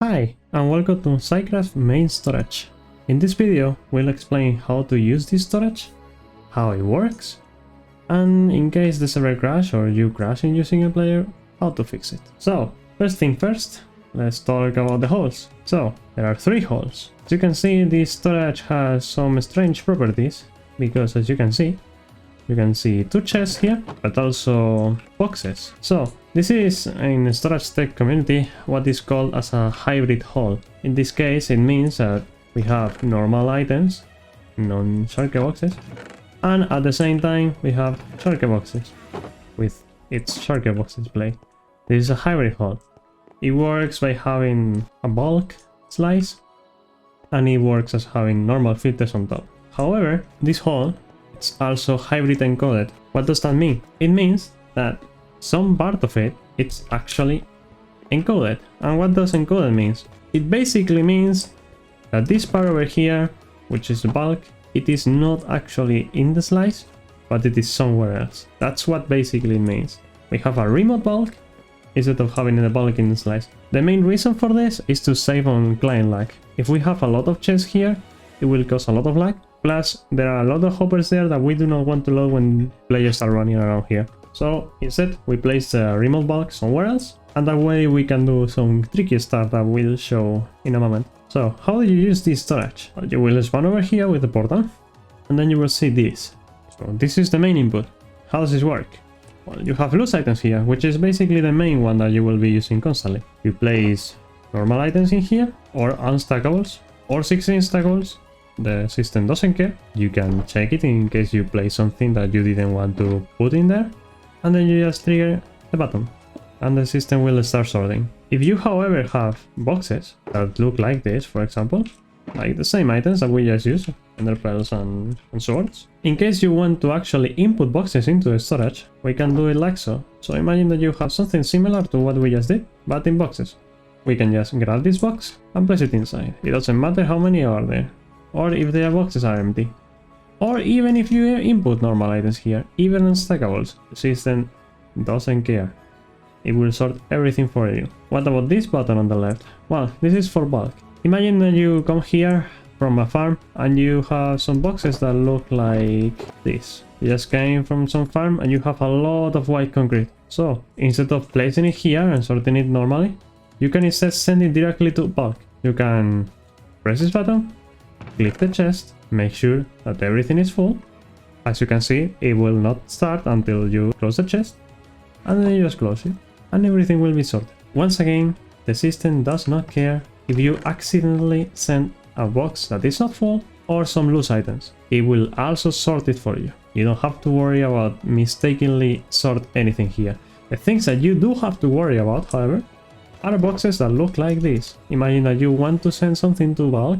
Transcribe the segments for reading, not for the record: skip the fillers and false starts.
Hi, and welcome to SciCraft main storage. In this video, we'll explain how to use this storage, how it works, and in case the server crash or you crash in using a player, how to fix it. So, first thing first, let's talk about the holes. So, there are 3 holes. As you can see, this storage has some strange properties, because as you can see 2 chests here, but also boxes. So, this is, in storage tech community, what is called as a hybrid hole. In this case, it means that we have normal items, non-shulker boxes, and at the same time we have shulker boxes with its shulker box display. This is a hybrid hole. It works by having a bulk slice, and it works as having normal filters on top. However, this hole is also hybrid encoded. What does that mean? It means that some part of it's actually encoded. And what does encoded means? It basically means that this part over here, which is the bulk, it is not actually in the slice, but it is somewhere else. That's what basically it means. We have a remote bulk instead of having the bulk in the slice. The main reason for this is to save on client lag. If we have a lot of chests here, it will cause a lot of lag. Plus, there are a lot of hoppers there that we do not want to load when players are running around here. So instead, we place the remote bulk somewhere else, and that way we can do some tricky stuff that we'll show in a moment. So, how do you use this storage? Well, you will spawn over here with the portal, and then you will see this. So this is the main input. How does this work? Well, you have loose items here, which is basically the main one that you will be using constantly. You place normal items in here, or unstackables, or 16 stackables. The system doesn't care. You can check it in case you place something that you didn't want to put in there, and then you just trigger the button, and the system will start sorting. If you, however, have boxes that look like this, for example, like the same items that we just used, ender pearls and swords, in case you want to actually input boxes into the storage, we can do it like so. So imagine that you have something similar to what we just did, but in boxes. We can just grab this box and place it inside. It doesn't matter how many are there, or if their boxes are empty. Or even if you input normal items here, even unstackables, the system doesn't care. It will sort everything for you. What about this button on the left? Well, this is for bulk. Imagine that you come here from a farm and you have some boxes that look like this. You just came from some farm and you have a lot of white concrete. So, instead of placing it here and sorting it normally, you can instead send it directly to bulk. You can press this button, click the chest, make sure that everything is full. As you can see, it will not start until you close the chest, and then you just close it, and everything will be sorted. Once again, the system does not care if you accidentally send a box that is not full or some loose items. It will also sort it for you. You don't have to worry about mistakenly sort anything here. The things that you do have to worry about, however, are boxes that look like this. Imagine that you want to send something to bulk,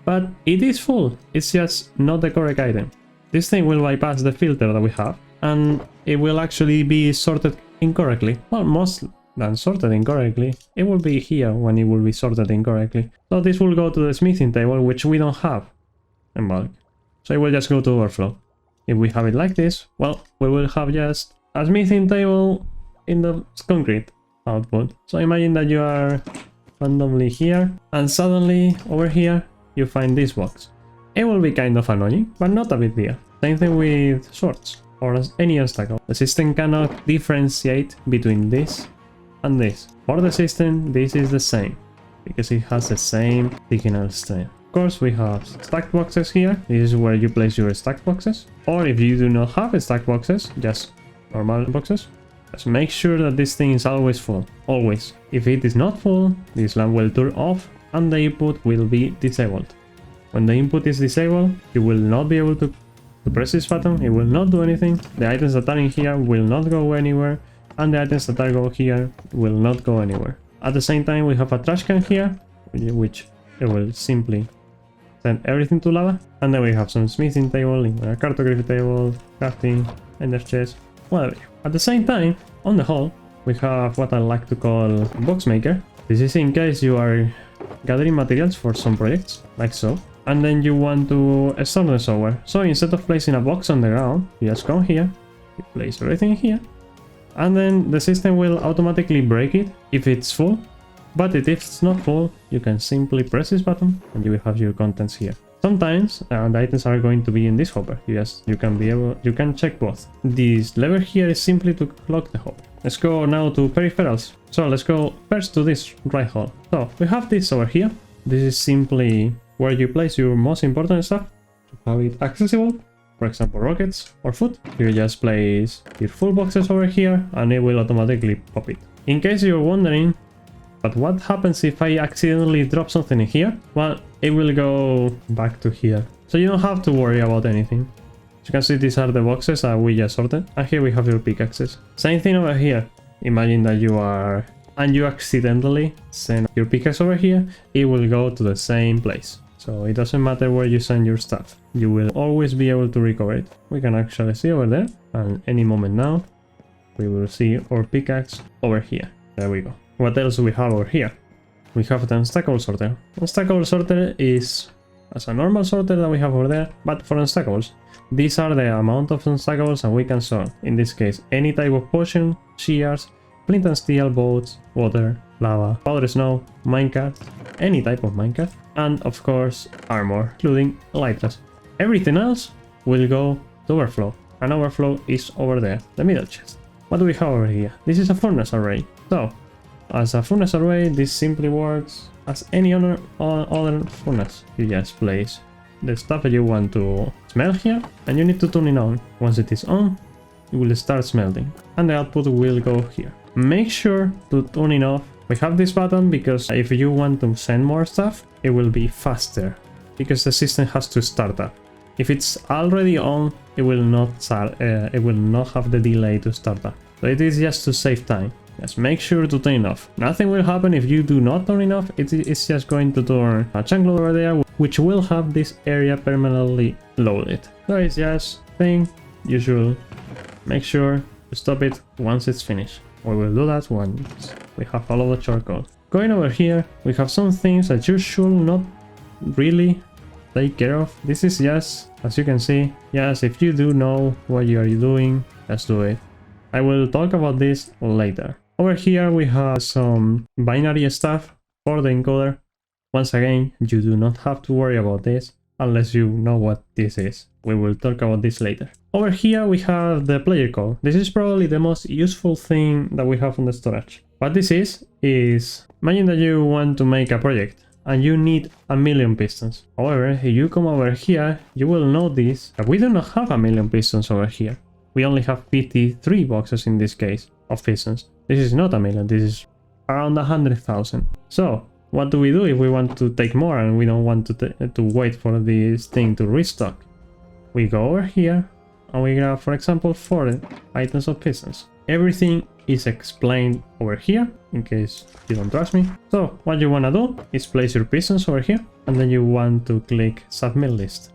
but it is full, it's just not the correct item. This thing will bypass the filter that we have, and it will actually be sorted incorrectly. Well, most than sorted incorrectly, it will be here when it will be sorted incorrectly. So this will go to the smithing table, which we don't have in bulk. So it will just go to overflow. If we have it like this, well, we will have just a smithing table in the concrete output. So imagine that you are randomly here, and suddenly over here, you find this box. It will be kind of annoying, but not a big deal. Same thing with swords or any unstackable. The system cannot differentiate between this and this. For the system, this is the same because it has the same signal strength. Of course, we have stacked boxes here. This is where you place your stacked boxes. Or if you do not have stacked boxes, just normal boxes, just make sure that this thing is always full. Always. If it is not full, this lamp will turn off and the input will be disabled. When the input is disabled, you will not be able to press this button, it will not do anything, the items that are in here will not go anywhere, and the items that are go here will not go anywhere. At the same time, we have a trash can here, which it will simply send everything to lava, and then we have some smithing table, a cartography table, crafting, ender chest, whatever. At the same time, on the whole, we have what I like to call box maker. This is in case you are gathering materials for some projects, like so, and then you want to store them somewhere. So instead of placing a box on the ground, you just come here, you place everything here, and then the system will automatically break it if it's full, But if it's not full, you can simply press this button and you will have your contents here. Sometimes the items are going to be in this hopper. You can check both. This lever here is simply to lock the hopper. Let's go now to peripherals. So let's go first to this right hole. So we have this over here. This is simply where you place your most important stuff to have it accessible. For example, rockets or food. You just place your full boxes over here and it will automatically pop it. In case you're wondering, but what happens if I accidentally drop something in here? Well, it will go back to here. So you don't have to worry about anything. As you can see, these are the boxes that we just sorted. And here we have your pickaxes. Same thing over here. Imagine that you accidentally send your pickaxe over here. It will go to the same place. So it doesn't matter where you send your stuff. You will always be able to recover it. We can actually see over there. And any moment now, we will see our pickaxe over here. There we go. What else do we have over here? We have the unstackable sorter. Unstackable sorter is as a normal sorter that we have over there, but for unstackables. These are the amount of unstackables that we can sort. In this case, any type of potion, shears, flint and steel, boats, water, lava, powder snow, minecart, any type of minecart, and of course armor, including elytras. Everything else will go to overflow, and overflow is over there, the middle chest. What do we have over here? This is a furnace array. So, as a furnace array, this simply works as any other furnace. You just place the stuff that you want to smelt here, and you need to turn it on. Once it is on, it will start smelting, and the output will go here. Make sure to turn it off. We have this button because if you want to send more stuff, it will be faster, because the system has to start up. If it's already on, it will not have the delay to start up. So it is just to save time. Just make sure to turn it off. Nothing will happen if you do not turn it off. It's just going to turn a chunk load over there, which will have this area permanently loaded. So it's just thing you should make sure to stop it once it's finished. We will do that once we have followed the shortcut. Going over here, we have some things that you should not really take care of. This is just, as you can see, yes, if you do know what you are doing, just do it. I will talk about this later. Over here we have some binary stuff for the encoder. Once again, you do not have to worry about this unless you know what this is. We will talk about this later. Over here we have the player code. This is probably the most useful thing that we have on the storage. What this is imagine that you want to make a project and you need 1,000,000 pistons. However, if you come over here, you will notice that we do not have 1,000,000 pistons over here. We only have 53 boxes in this case of pistons. This is not 1,000,000, this is around 100,000. So, what do we do if we want to take more and we don't want to wait for this thing to restock? We go over here and we grab, for example, 4 items of pistons. Everything is explained over here, in case you don't trust me. So, what you want to do is place your pistons over here, and then you want to click Submit List.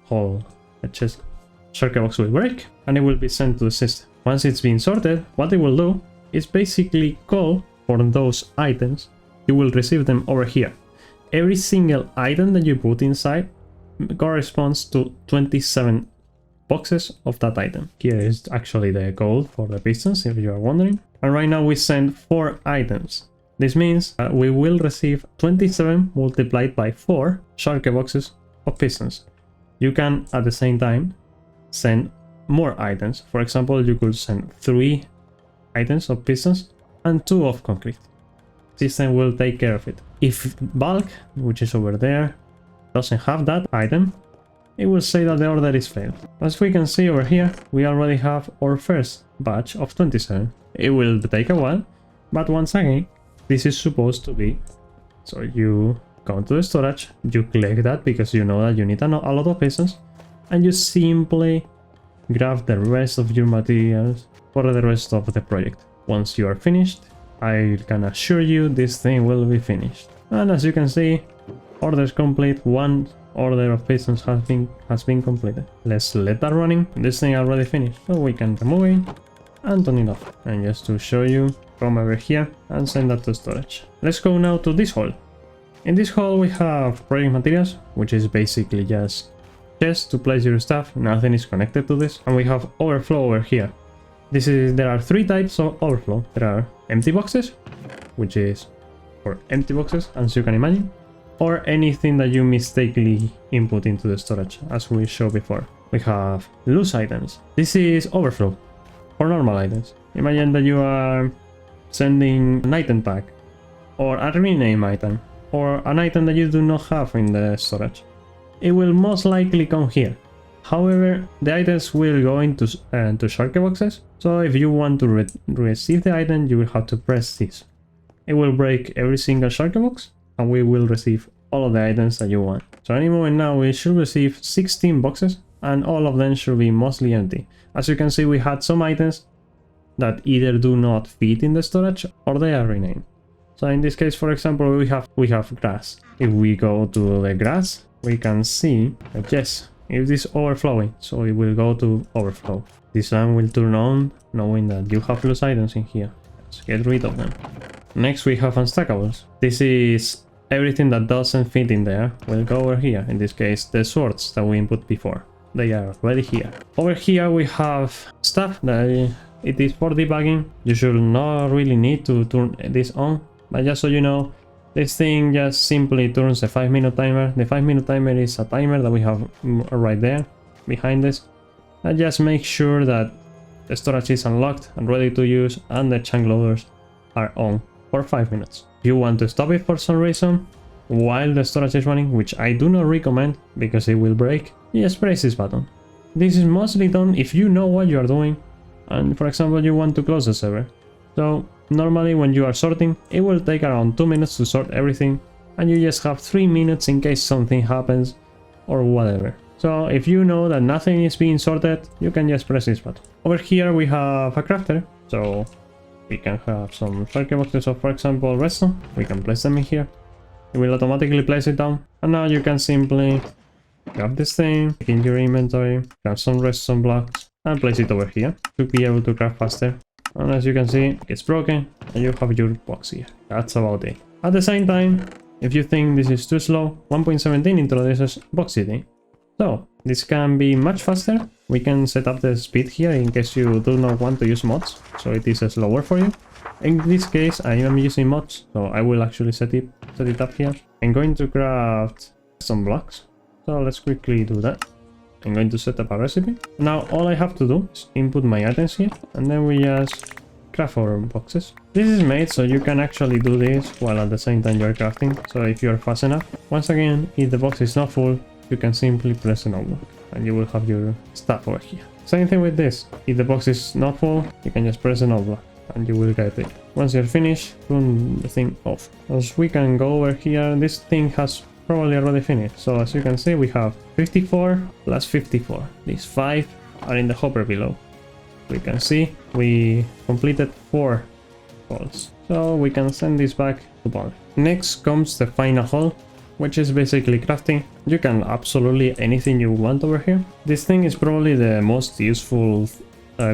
Hold the chest. Shortcut box will break, and it will be sent to the system. Once it's been sorted, what it will do is basically call for those items. You will receive them over here. Every single item that you put inside corresponds to 27 boxes of that item. Here is actually the code for the pistons, if you are wondering. And right now we send 4 items. This means we will receive 27 multiplied by 4 shortcut boxes of pistons. You can, at the same time, send more items. For example, you could send 3 items of pistons and 2 of concrete. System will take care of it. If bulk, which is over there, doesn't have that item, it will say that the order is failed. As we can see over here, we already have our first batch of 27. It will take a while, but once again, this is supposed to be. So you go to the storage, you click that because you know that you need a lot of pistons, and you simply grab the rest of your materials for the rest of the project. Once you are finished, I can assure you this thing will be finished. And as you can see, order is complete. 1 order of pistons has been completed. Let's let that running. This thing already finished, so we can remove it and turn it off. And just to show you, come over here and send that to storage. Let's go now to this hole. In this hole we have project materials, which is basically just to place your stuff. Nothing is connected to this. And we have overflow over here. There are 3 types of overflow. There are empty boxes, which is or empty boxes, as you can imagine, or anything that you mistakenly input into the storage, as we showed before. We have loose items. This is overflow, or normal items. Imagine that you are sending an item pack, or a rename item, or an item that you do not have in the storage. It will most likely come here. However, the items will go into shortcut boxes, so if you want to receive the item, you will have to press this. It will break every single shortcut box, and we will receive all of the items that you want. So any moment now, we should receive 16 boxes, and all of them should be mostly empty. As you can see, we had some items that either do not fit in the storage, or they are renamed. So in this case, for example, we have grass. If we go to the grass, we can see that yes, it is overflowing, so it will go to overflow. This lamp will turn on, knowing that you have loose items in here. Let's get rid of them. Next we have unstackables. This is everything that doesn't fit in there will go over here. In this case, the swords that we input before. They are already here. Over here we have stuff that it is for debugging. You should not really need to turn this on, but just so you know, this thing just simply turns a 5-minute timer. The 5-minute timer is a timer that we have right there behind this. And just make sure that the storage is unlocked and ready to use, and the chunk loaders are on for 5 minutes. If you want to stop it for some reason while the storage is running, which I do not recommend because it will break, just press this button. This is mostly done if you know what you are doing, and for example you want to close the server. So normally when you are sorting, it will take around 2 minutes to sort everything, and you just have 3 minutes in case something happens or whatever. So if you know that nothing is being sorted, you can just press this button. Over here we have a crafter, so we can have some circuit boxes of, for example, redstone. We can place them in here. It will automatically place it down, and now you can simply grab this thing, in your inventory, grab some redstone blocks, and place it over here to be able to craft faster. And as you can see, it's broken, and you have your box here. That's about it. At the same time, if you think this is too slow, 1.17 introduces box eating. So this can be much faster. We can set up the speed here in case you do not want to use mods, so it is slower for you. In this case, I am using mods, so I will actually set it up here. I'm going to craft some blocks, so let's quickly do that. I'm going to set up a recipe. Now all I have to do is input my items here, and then we just craft our boxes. This is made so you can actually do this while at the same time you're crafting, so if you're fast enough. Once again, if the box is not full, you can simply press an unlock, and you will have your stuff over here. Same thing with this. If the box is not full, you can just press an unlock, and you will get it. Once you're finished, turn the thing off. As we can go over here, this thing has probably already finished. So as you can see, we have 54 plus 54. These 5 are in the hopper below. We can see we completed 4 holes. So we can send this back to Paul. Next comes the final hole, which is basically crafting. You can absolutely anything you want over here. This thing is probably the most useful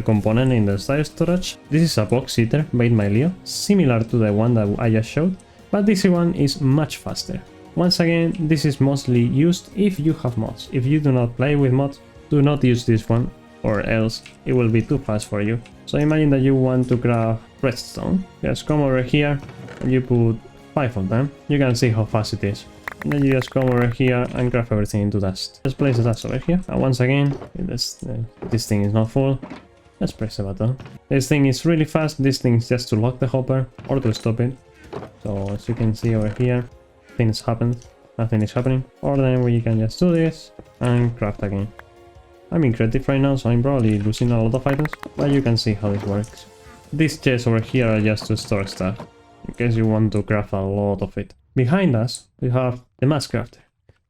component in the style storage. This is a box eater made by Leo, similar to the one that I just showed, but this one is much faster. Once again, this is mostly used if you have mods. If you do not play with mods, do not use this one, or else it will be too fast for you. So imagine that you want to craft redstone. Just come over here and you put 5 of them. You can see how fast it is. And then you just come over here and craft everything into dust. Just place the dust over here. And once again, if this thing is not full, let's press the button. This thing is really fast. This thing is just to lock the hopper or to stop it. So as you can see over here, things happen, nothing is happening. Or then we can just do this and craft again. I'm in creative right now, so I'm probably losing a lot of items, but you can see how this works. These chests over here are just to store stuff, in case you want to craft a lot of it. Behind us, we have the mass crafter.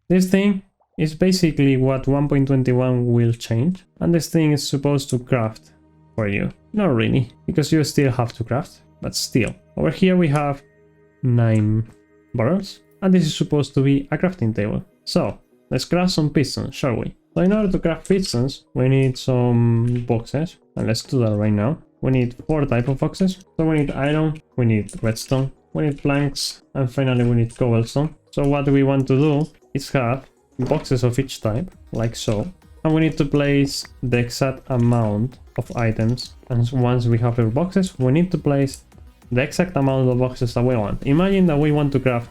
This thing is basically what 1.21 will change, and this thing is supposed to craft for you. Not really, because you still have to craft, but still. Over here we have 9 barrels, and this is supposed to be a crafting table. So let's craft some pistons, shall we? So in order to craft pistons, we need some boxes, and let's do that right now. We need 4 types of boxes. So we need iron, we need redstone, we need planks, and finally we need cobblestone. So what we want to do is have boxes of each type, like so. And we need to place the exact amount of items. And once we have our boxes, we need to place the exact amount of boxes that we want. Imagine that we want to craft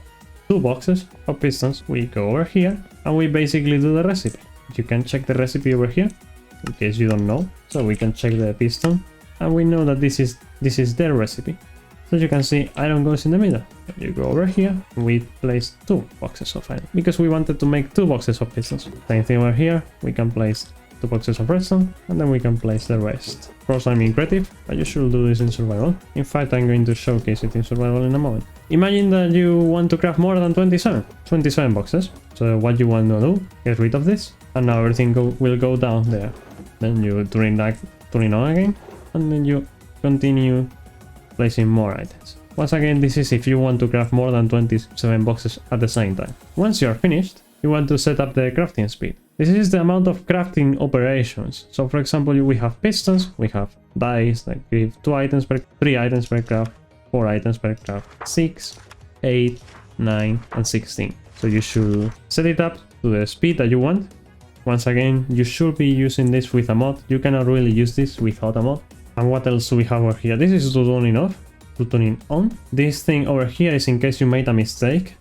2 boxes of pistons. We go over here and we basically do the recipe. You can check the recipe over here in case you don't know. So we can check the piston and we know that this is their recipe. So you can see iron goes in the middle. You go over here, we place 2 boxes of iron because we wanted to make 2 boxes of pistons. Same thing over here, we can place 2 boxes of redstone and then we can place the rest. Of course, I'm in creative, but you should do this in survival. In fact, I'm going to showcase it in survival in a moment. Imagine that you want to craft more than 27 boxes. So what you want to do, get rid of this, and now everything will go down there. Then you turn it on again, and then you continue placing more items. Once again, this is if you want to craft more than 27 boxes at the same time. Once you are finished, you want to set up the crafting speed. This is the amount of crafting operations. So for example, we have pistons, we have dice that give 3 items per craft, 4 items per craft, 6, 8, 9, and 16. So you should set it up to the speed that you want. Once again, you should be using this with a mod. You cannot really use this without a mod. And what else do we have over here? This is to turning off, to turning on. This thing over here is in case you made a mistake.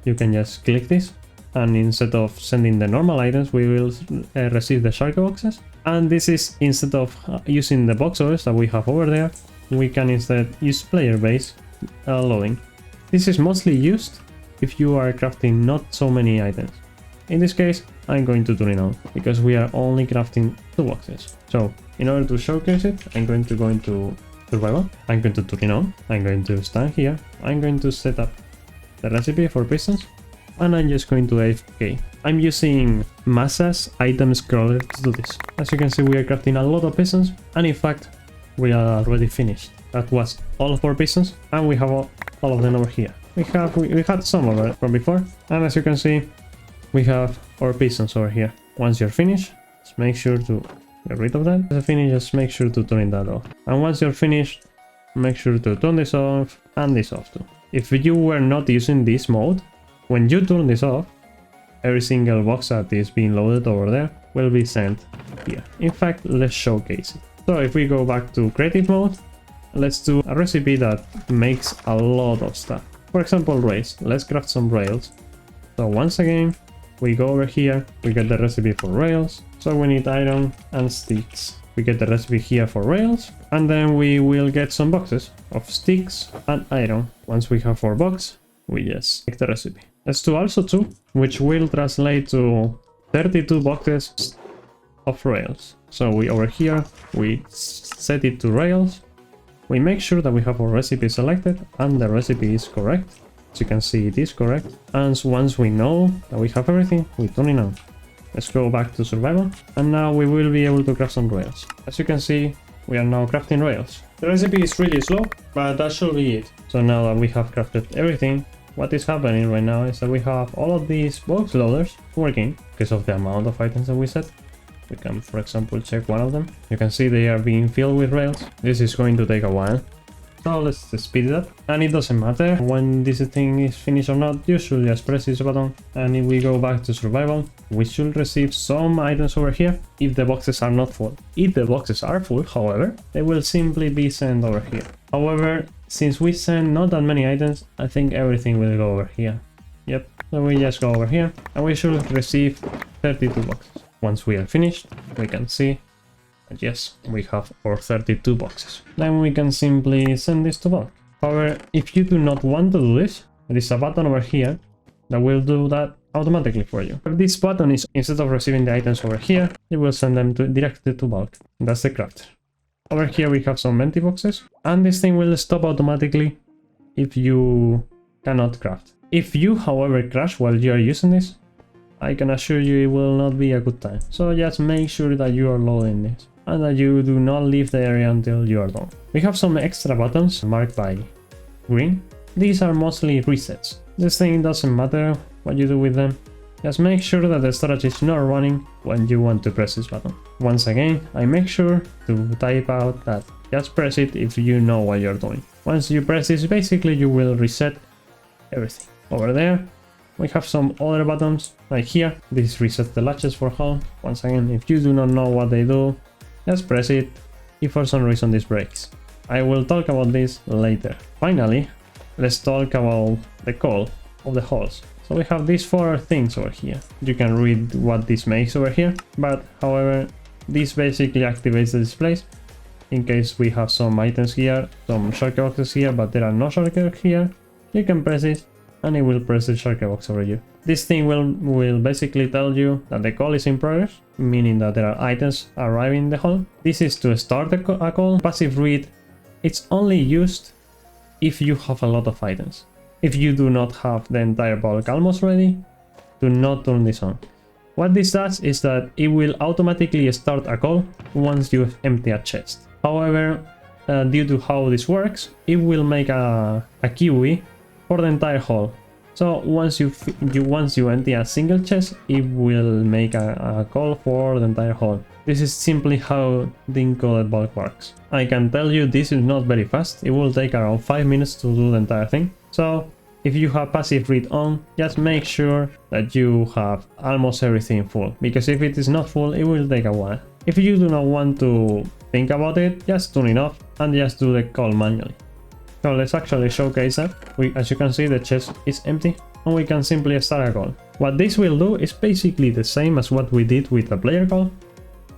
You can just click this, and instead of sending the normal items, we will receive the shulker boxes. And this is instead of using the boxers that we have over there, we can instead use player base loading. This is mostly used if you are crafting not so many items. In this case, I'm going to turn it on because we are only crafting 2 boxes. So in order to showcase it, I'm going to go into survival. I'm going to turn it on. I'm going to stand here. I'm going to set up the recipe for pistons, and I'm just going to AFK. I'm using Masa's item scroller to do this. As you can see, we are crafting a lot of pistons, and in fact, we are already finished. That was all of our pistons, and we have all of them over here. We had some over from before, and as you can see, we have our pistons over here. Once you're finished, just make sure to get rid of that. As you finish, just make sure to turn that off. And once you're finished, make sure to turn this off and this off too. If you were not using this mode, when you turn this off, every single box that is being loaded over there will be sent here. In fact, let's showcase it. So if we go back to creative mode, let's do a recipe that makes a lot of stuff. For example, rails. Let's craft some rails. So once again, we go over here, we get the recipe for rails. So we need iron and sticks. We get the recipe here for rails, and then we will get some boxes of sticks and iron. Once we have 4 boxes, we just make the recipe. Let's do also 2, which will translate to 32 boxes of rails. So we over here, we set it to rails. We make sure that we have our recipe selected and the recipe is correct. As you can see, it is correct. And once we know that we have everything, we turn it on. Let's go back to survival, and now we will be able to craft some rails. As you can see, we are now crafting rails. The recipe is really slow, but that should be it. So now that we have crafted everything, what is happening right now is that we have all of these box loaders working because of the amount of items that we set. We can, for example, check one of them. You can see they are being filled with rails. This is going to take a while. So let's speed it up, and it doesn't matter when this thing is finished or not. You should just press this button, and if we go back to survival, we should receive some items over here if the boxes are not full. If the boxes are full, however, they will simply be sent over here. However, since we send not that many items, I think everything will go over here. Yep, so we just go over here, and we should receive 32 boxes. Once we are finished, we can see and yes, we have our 32 boxes. Then we can simply send this to bulk. However, if you do not want to do this, there is a button over here that will do that automatically for you. If this button is, instead of receiving the items over here, it will send them directly to bulk. That's the crafter. Over here we have some empty boxes, and this thing will stop automatically if you cannot craft. If you, however, crash while you are using this, I can assure you it will not be a good time. So just make sure that you are loading this, and that you do not leave the area until you are done. We have some extra buttons marked by green. These are mostly resets. This thing doesn't matter what you do with them. Just make sure that the storage is not running when you want to press this button. Once again, I make sure to type out that just press it if you know what you're doing. Once you press this, basically you will reset everything. Over there, we have some other buttons, like here. This resets the latches for home. Once again, if you do not know what they do, just press it if for some reason this breaks. I will talk about this later. Finally, let's talk about the call of the holes. So we have these 4 things over here. You can read what this makes over here, but however, this basically activates the displays in case we have some items here, some shortcut boxes here, but there are no shortcuts here. You can press it and it will press the shortcut box over you. This thing will basically tell you that the call is in progress, meaning that there are items arriving in the hole. This is to start a call. Passive read, it's only used if you have a lot of items. If you do not have the entire bulk almost ready, do not turn this on. What this does is that it will automatically start a call once you empty a chest. However, due to how this works, it will make a QE for the entire hole. So once you empty a single chest, it will make a call for the entire hole. This is simply how the encoded bulk works. I can tell you this is not very fast. It will take around 5 minutes to do the entire thing. So if you have passive read on, just make sure that you have almost everything full, because if it is not full, it will take a while. If you do not want to think about it, just turn it off and just do the call manually. So let's actually showcase that. As you can see, the chest is empty and we can simply start a call. What this will do is basically the same as what we did with the player call,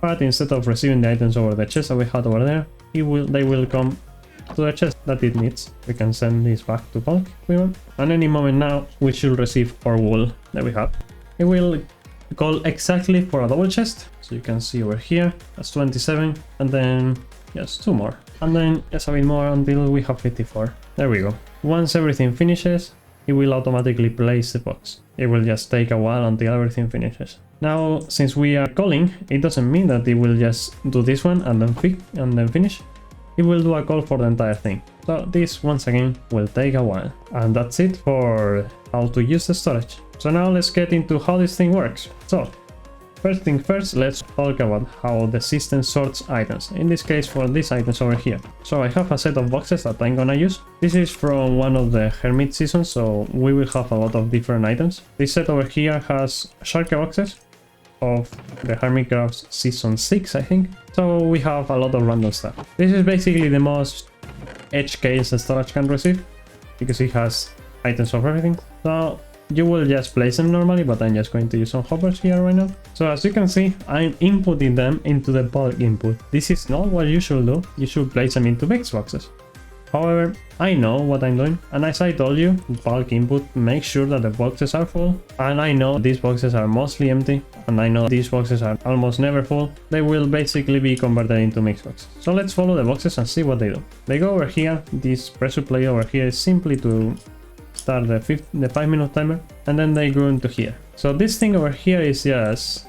but instead of receiving the items over the chest that we had over there, they will come to the chest that it needs. We can send this back to bulk if we want. And any moment now, we should receive our wool that we have. It will call exactly for a double chest. So you can see over here, that's 27, and then just 2 more. And then just a bit more until we have 54. There we go. Once everything finishes, it will automatically place the box. It will just take a while until everything finishes. Now, since we are calling, it doesn't mean that it will just do this one and then finish. It will do a call for the entire thing. So this, once again, will take a while. And that's it for how to use the storage. So now let's get into how this thing works. So first thing first, let's talk about how the system sorts items. In this case, for these items over here. So I have a set of boxes that I'm gonna use. This is from one of the Hermit seasons, so we will have a lot of different items. This set over here has shortcut boxes of the SciCraft season 6, I think. So we have a lot of random stuff. This is basically the most edge case the storage can receive, because it has items of everything. So you will just place them normally, but I'm just going to use some hoppers here right now. So as you can see, I'm inputting them into the bulk input. This is not what you should do. You should place them into mix boxes. However, I know what I'm doing, and as I told you, bulk input, make sure that the boxes are full, and I know these boxes are mostly empty, and I know these boxes are almost never full. They will basically be converted into mix boxes. So let's follow the boxes and see what they do. They go over here. This press play over here is simply to start the 5-minute timer, and then they go into here. So this thing over here is just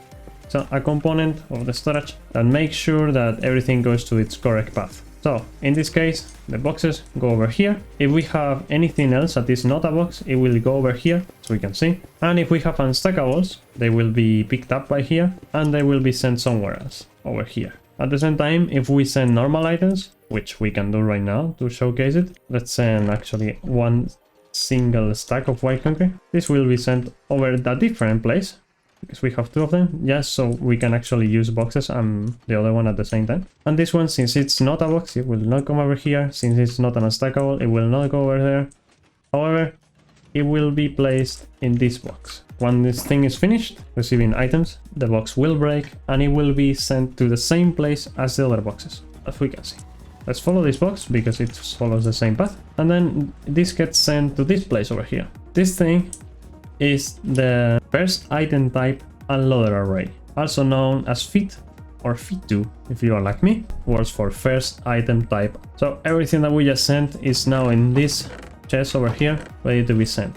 a component of the storage that makes sure that everything goes to its correct path. So in this case, the boxes go over here. If we have anything else that is not a box, it will go over here, so we can see. And if we have unstackables, they will be picked up by here and they will be sent somewhere else, over here. At the same time, if we send normal items, which we can do right now to showcase it, let's send actually one single stack of white concrete. This will be sent over a different place, because we have 2 of them, just so we can actually use boxes and the other one at the same time. And this one, since it's not a box, it will not come over here. Since it's not an unstackable, it will not go over there. However, it will be placed in this box. When this thing is finished receiving items, the box will break and it will be sent to the same place as the other boxes, as we can see. Let's follow this box because it follows the same path. And then this gets sent to this place over here. This thing is the first item type unloader array, also known as FIT or FIT2 if you are like me, words for first item type. So everything that we just sent is now in this chest over here, ready to be sent.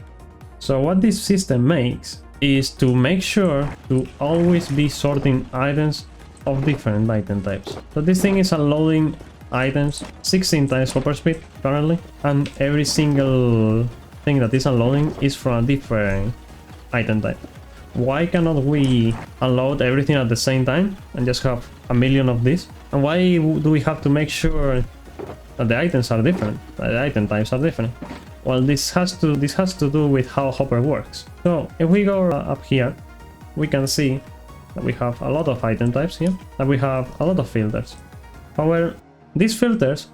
So what this system makes is to make sure to always be sorting items of different item types. So this thing is unloading items 16 times hopper speed currently, and every single thing that is unloading is from a different item type. Why cannot we unload everything at the same time and just have a million of these? And why do we have to make sure that the items are different, that the item types are different? Well, this has to do with how hopper works. So if we go up here, we can see that we have a lot of item types here, that we have a lot of filters. However, these filters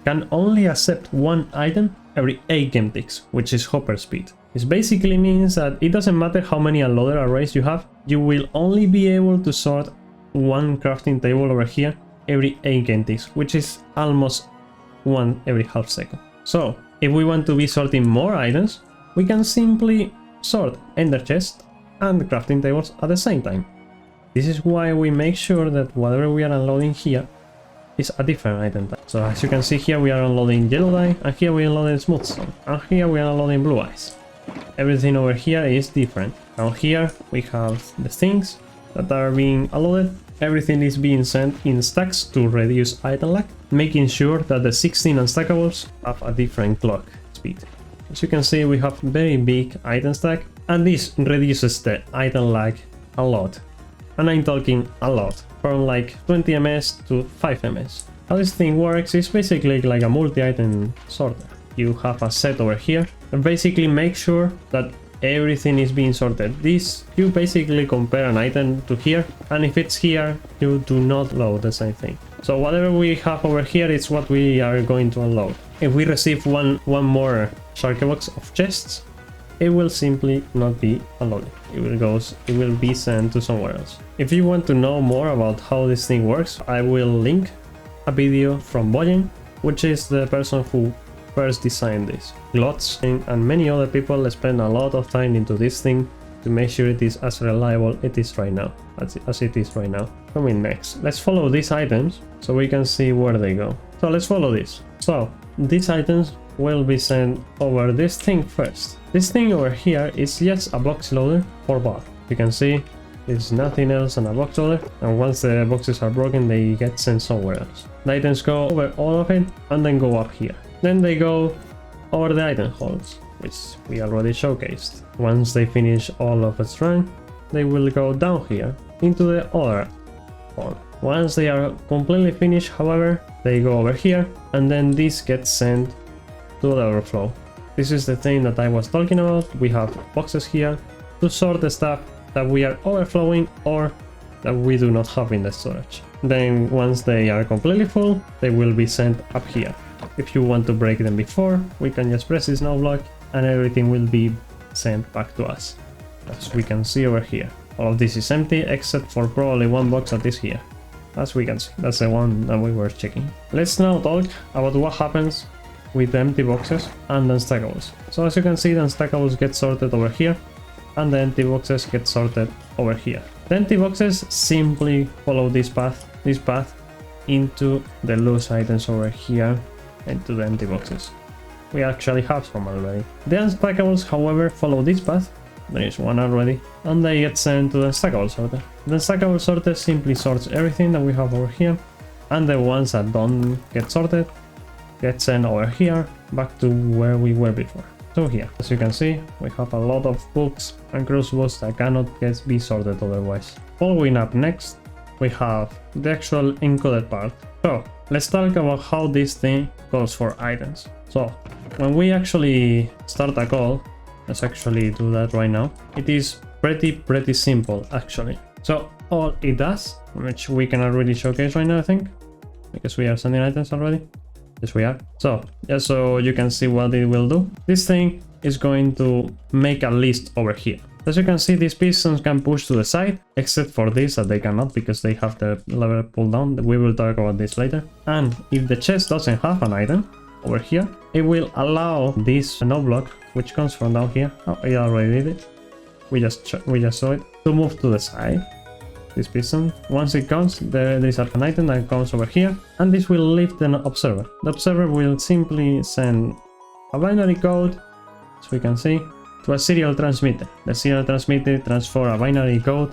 can only accept one item every 8 game ticks, which is hopper speed. This basically means that it doesn't matter how many unloaded arrays you have, you will only be able to sort one crafting table over here every 8 game ticks, which is almost one every half second. So if we want to be sorting more items, we can simply sort ender chests and crafting tables at the same time. This is why we make sure that whatever we are unloading here is a different item type. So as you can see here, we are unloading yellow dye, and here we are unloading smooth stone, and here we are unloading blue ice. Everything over here is different. Down here we have the things that are being unloaded. Everything is being sent in stacks to reduce item lag, making sure that the 16 unstackables have a different clock speed. As you can see, we have very big item stack, and this reduces the item lag a lot. And I'm talking a lot, from like 20 ms to 5 ms. How this thing works is basically like a multi-item sorter. You have a set over here and basically make sure that everything is being sorted. This, you basically compare an item to here, and if it's here, you do not load the same thing. So whatever we have over here is what we are going to unload. If we receive one more shulker box of chests, it will simply not be unloaded. It will be sent to somewhere else. If you want to know more about how this thing works, I will link a video from Bojen, which is the person who first designed this. Glotz and many other people spend a lot of time into this thing to make sure it is as reliable it is right now, as it is right now. Coming next, let's follow these items so we can see where they go. So let's follow this. So these items will be sent over this thing first. This thing over here is just a box loader for bot. You can see there's nothing else than a box loader, and once the boxes are broken they get sent somewhere else. The items go over all of it and then go up here. Then they go over the item holes, which we already showcased. Once they finish all of its run, they will go down here into the other hole. Once they are completely finished, however, they go over here, and then this gets sent to the overflow. This is the thing that I was talking about. We have boxes here to sort the stuff that we are overflowing or that we do not have in the storage. Then once they are completely full, they will be sent up here. If you want to break them before, we can just press this no block and everything will be sent back to us. As we can see over here. All of this is empty except for probably one box that is here. As we can see, that's the one that we were checking. Let's now talk about what happens with the empty boxes and the unstackables. So as you can see, the unstackables get sorted over here and the empty boxes get sorted over here. The empty boxes simply follow this path into the loose items over here and to the empty boxes. We actually have some already. The unstackables, however, follow this path. There is one already, and they get sent to the stackable sorter. The stackable sorter simply sorts everything that we have over here, and the ones that don't get sorted get sent over here back to where we were before. So here, as you can see, we have a lot of books and crucibles that cannot be sorted otherwise. Following up next, we have the actual encoded part. So let's talk about how this thing calls for items. So when we actually start a call, let's actually do that right now. It is pretty simple actually. So all it does, which we can already showcase right now, I think, because we are sending items already. Yes, we are. So just so you can see what it will do, this thing is going to make a list over here. As you can see, these pistons can push to the side, except for this that they cannot because they have the lever pulled down. We will talk about this later. And if the chest doesn't have an item over here, it will allow this no block, which comes from down here. Oh, it already did it. We just saw it, to move to the side. This piston, once it comes, there is an item that comes over here, and this will lift the observer. The observer will simply send a binary code, as we can see, to a serial transmitter. The serial transmitter transfers a binary code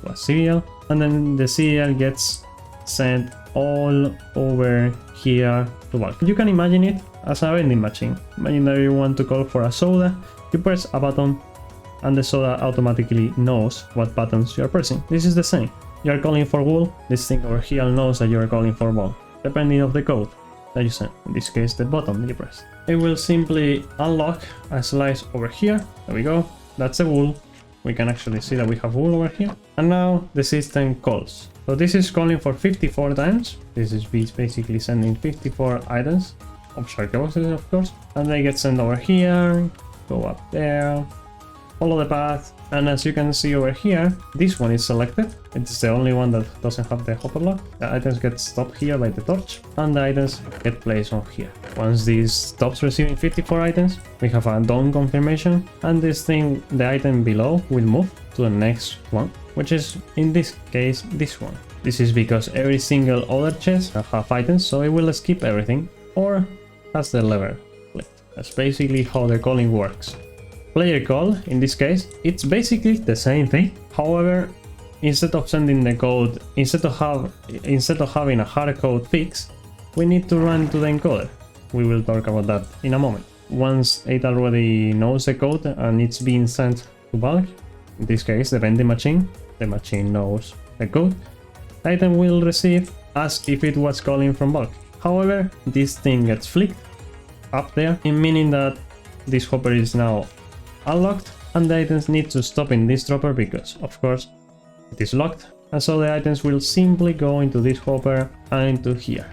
to a serial, and then the serial gets sent all over here to bulk. You can imagine it as a vending machine. Imagine that you want to call for a soda, you press a button, and the soda automatically knows what buttons you are pressing. This is the same. You are calling for wool, this thing over here knows that you are calling for ball, depending on the code that you send. In this case, the button you press. It will simply unlock a slice over here. There we go. That's the wool. We can actually see that we have wool over here. And now the system calls. So this is calling for 54 times. This is basically sending 54 items, obstruct boxes of course, and they get sent over here, go up there, follow the path, and as you can see over here, this one is selected. It's the only one that doesn't have the hopper lock. The items get stopped here by the torch, and the items get placed on here. Once this stops receiving 54 items, we have a done confirmation, and this thing, the item below, will move to the next one, which is in this case this one. This is because every single other chest have items, so it will skip everything or has the lever flipped. That's basically how the calling works. Player call, in this case, it's basically the same thing. However, instead of sending the code, instead of having a hard code fix, we need to run to the encoder. We will talk about that in a moment. Once it already knows the code and it's being sent to bulk, in this case the vending machine, the machine knows the code, the item will receive as if it was calling from bulk. However, this thing gets flicked up there, meaning that this hopper is now unlocked and the items need to stop in this dropper because of course it is locked, and so the items will simply go into this hopper and into here.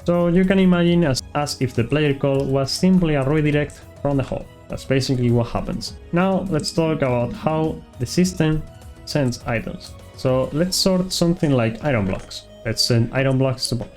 So you can imagine as if the player call was simply a redirect from the hole. That's basically what happens. Now let's talk about how the system sends items. So let's sort something like iron blocks. Let's send iron blocks to bulk,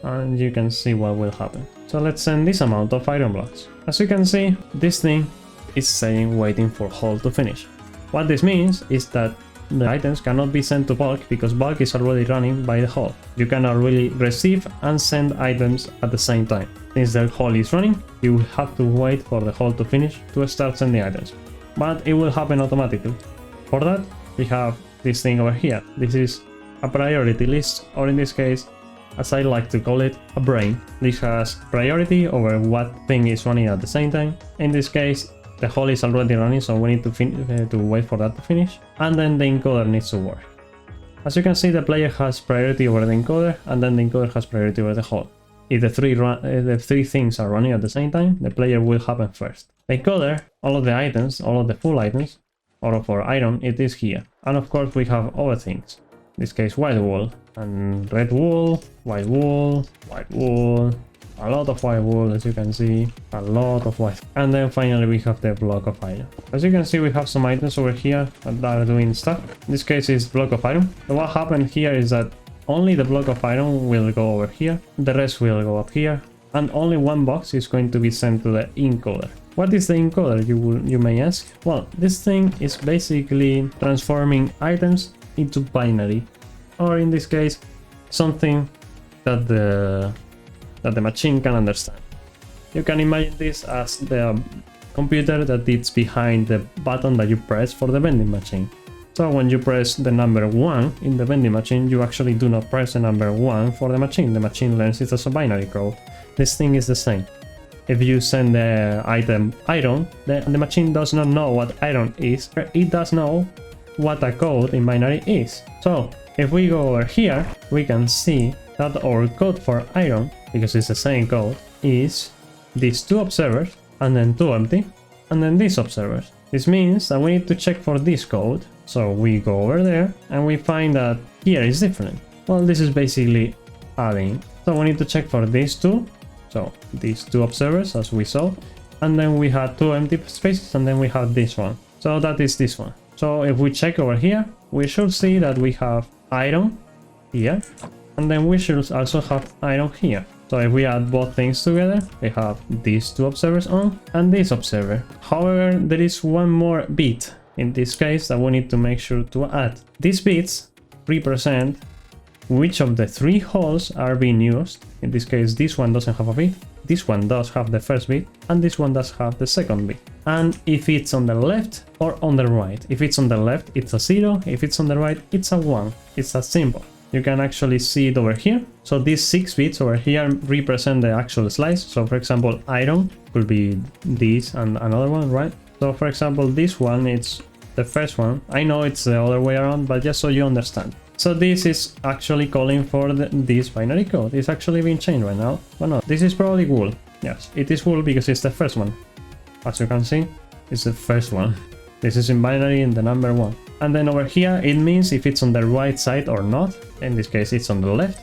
and you can see what will happen. So let's send this amount of iron blocks. As you can see, this thing is saying waiting for hole to finish. What this means is that the items cannot be sent to bulk because bulk is already running by the hole. You cannot really receive and send items at the same time. Since the hole is running, you will have to wait for the hole to finish to start sending items. But it will happen automatically. For that, we have this thing over here. This is a priority list, or in this case, as I like to call it, a brain. This has priority over what thing is running at the same time. In this case, the hole is already running, so we need to wait for that to finish, and then the encoder needs to work. As you can see, the player has priority over the encoder, and then the encoder has priority over the hole. If the three things are running at the same time, the player will happen first. The encoder, all of the items, all of the full items, or for iron, it is here. And of course we have other things. In this case, white wool, and red wool, white wool, white wool, a lot of white wool, as you can see, a lot of white. And then finally we have the block of iron. As you can see, we have some items over here that are doing stuff. In this case is block of iron. So what happened here is that only the block of iron will go over here, the rest will go up here, and only one box is going to be sent to the encoder. What is the encoder, you may ask? Well, this thing is basically transforming items into binary, or in this case, something that the machine can understand. You can imagine this as the computer that is behind the button that you press for the vending machine. So when you press the number 1 in the vending machine, you actually do not press the number 1 for the machine. The machine learns it as a binary code. This thing is the same. If you send the item iron, the machine does not know what iron is, but it does know what a code in binary is. So if we go over here, we can see that our code for iron, because it's the same code, is these two observers, and then two empty, and then these observers. This means that we need to check for this code, so we go over there, and we find that here is different. Well, this is basically adding. So we need to check for these two, so these two observers, as we saw, and then we had two empty spaces, and then we have this one. So that is this one. So if we check over here, we should see that we have iron here, and then we should also have iron here. So if we add both things together, we have these two observers on and this observer. However, there is one more bit in this case that we need to make sure to add. These bits represent which of the three holes are being used. In this case, this one doesn't have a bit, this one does have the first bit, and this one does have the second bit. And if it's on the left or on the right. If it's on the left, it's a 0. If it's on the right, it's a 1. It's that simple. You can actually see it over here. So these 6 bits over here represent the actual slice. So for example, iron could be this and another one, right? So for example, this one, it's the first one. I know it's the other way around, but just so you understand. So this is actually calling for this binary code. It's actually being changed right now. Well, no, this is probably wool. Yes, it is wool because it's the first one. As you can see, it's the first one. This is in binary in the number 1. And then over here, it means if it's on the right side or not. In this case, it's on the left.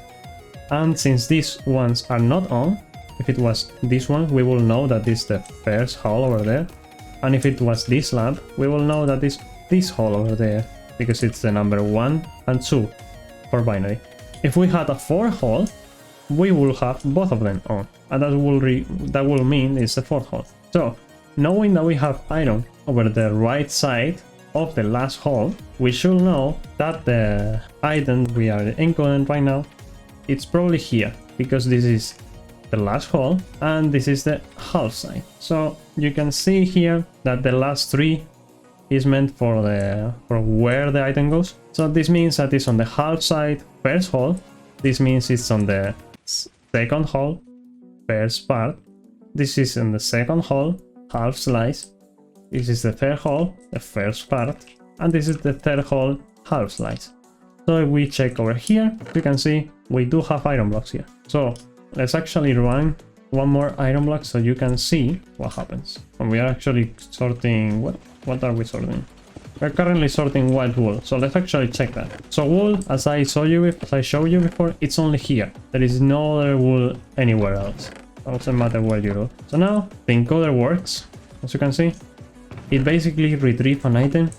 And since these ones are not on, if it was this one, we will know that this is the first hole over there. And if it was this lamp, we will know that it's this hole over there, because it's the number 1 and 2 for binary. If we had a 4 hole, we will have both of them on, and that will mean it's the 4th hole. So, knowing that we have iron over the right side of the last hole, we should know that the item we are encoding right now, it's probably here, because this is the last hole and this is the half side. So you can see here that the last 3 is meant for where the item goes. So this means that it's on the half side first hole. This means it's on the second hole first part. This is in the second hole half slice. This is the third hole, the first part, and this is the third hole half slice. So if we check over here, you can see we do have iron blocks here. So let's actually run one more iron block so you can see what happens. And we are actually sorting, what are we sorting? We're currently sorting white wool, so let's actually check that. So wool, as I showed you before, it's only here. There is no other wool anywhere else. It doesn't matter where you go. So now the encoder works, as you can see. It basically retrieves an item,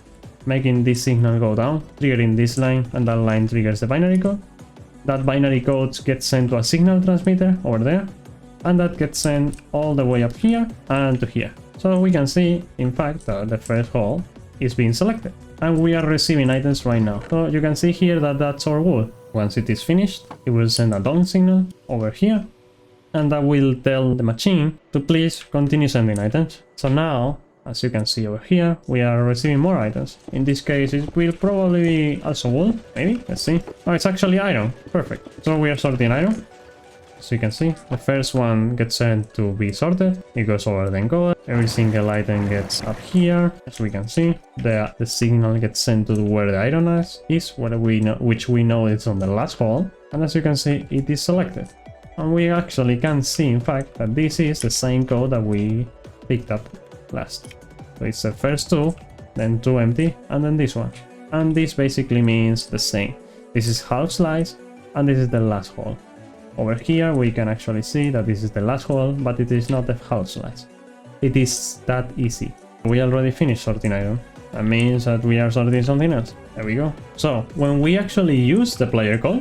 making this signal go down, triggering this line, and that line triggers the binary code. That binary code gets sent to a signal transmitter over there, and that gets sent all the way up here and to here. So we can see, in fact, that the first hole is being selected, and we are receiving items right now. So you can see here that that's our wool. Once it is finished, it will send a down signal over here, and that will tell the machine to please continue sending items. So now, as you can see over here, we are receiving more items. In this case, it will probably be also wool, maybe? Let's see. Oh, it's actually iron. Perfect. So we are sorting iron. So you can see, the first one gets sent to be sorted. It goes over the encoder. Every single item gets up here, as we can see. The signal gets sent to where the iron is, which we know it's on the last hole. And as you can see, it is selected. And we actually can see, in fact, that this is the same code that we picked up last. So it's the first 2, then 2 empty, and then this one. And this basically means the same. This is half slice, and this is the last hole. Over here we can actually see that this is the last hole, but it is not the half slice. It is that easy. We already finished sorting iron. That means that we are sorting something else. There we go. So when we actually use the player call,